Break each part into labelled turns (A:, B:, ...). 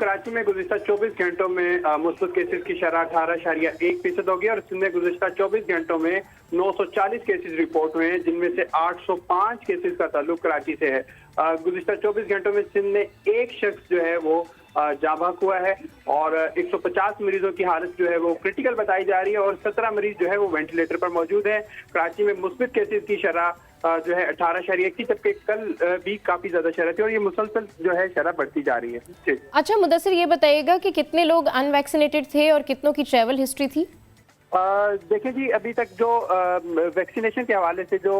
A: कराची में गुज़िश्ता 24 घंटों में मुस्बत केसेस की शरह 18.1% होगी और सिंध में गुज़िश्ता 24 घंटों में 940 केसेस रिपोर्ट हुए हैं, जिनमें से 805 केसेस का ताल्लुक कराची से है। गुज़िश्ता 24 घंटों में सिंध में एक शख्स जो है वो जाँ बहक हुआ है और 150 मरीजों की हालत जो है वो क्रिटिकल बताई जा रही है और 17 मरीज जो है वो वेंटिलेटर पर मौजूद है। कराची में मुस्बत केसेस की शरह जो है 18.1 थी, जबकि कल भी काफी ज्यादा शरह थी और ये मुसलसल जो है शरह बढ़ती जा रही है।
B: अच्छा मुदस्सिर, ये बताइएगा कि कितने लोग अनवैक्सीनेटेड थे और कितनों की ट्रैवल हिस्ट्री थी?
A: देखिए जी, अभी तक जो वैक्सीनेशन के हवाले से जो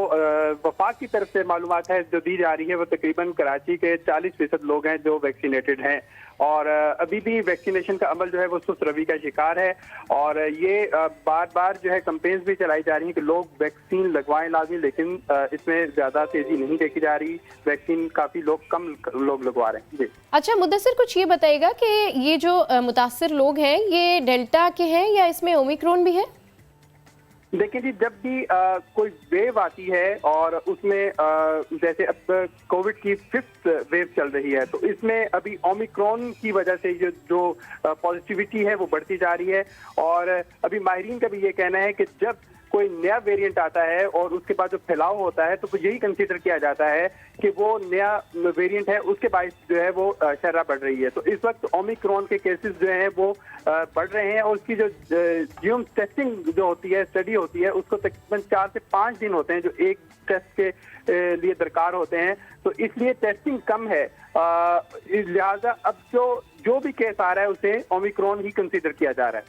A: वफाक की तरफ से मालूमात है जो दी जा रही है, वो तकरीबन कराची के 40% लोग हैं जो वैक्सीनेटेड हैं और अभी भी वैक्सीनेशन का अमल जो है वो सुस्त रवि का शिकार है और ये बार बार जो है कंपेन्स भी चलाई जा रही हैं कि लोग वैक्सीन लगवाएं लाजमी, लेकिन इसमें ज्यादा तेजी नहीं देखी जा रही। वैक्सीन काफी कम लोग लगवा रहे हैं जी।
B: अच्छा मुदस्सिर, कुछ ये बताइएगा कि ये जो मुतासिर लोग हैं ये डेल्टा के हैं या इसमें ओमिक्रॉन भी है?
A: देखिए जी, जब भी कोई वेव आती है और उसमें जैसे अब कोविड की 5th वेव चल रही है, तो इसमें अभी ओमिक्रॉन की वजह से जो पॉजिटिविटी है वो बढ़ती जा रही है और अभी माहिरीन का भी ये कहना है कि जब कोई नया वेरिएंट आता है और उसके बाद जो फैलाव होता है तो यही कंसीडर किया जाता है कि वो नया वेरिएंट है, उसके बायस जो है वो शरह बढ़ रही है। तो इस वक्त ओमिक्रॉन के केसेस जो हैं वो बढ़ रहे हैं और उसकी जो जीनोम टेस्टिंग जो होती है, स्टडी होती है, उसको तकरीबन 4 से 5 दिन होते हैं जो एक टेस्ट के लिए दरकार होते हैं, तो इसलिए टेस्टिंग कम है। लिहाजा अब जो भी केस आ रहा है उसे ओमिक्रॉन ही कंसीडर किया जा रहा है।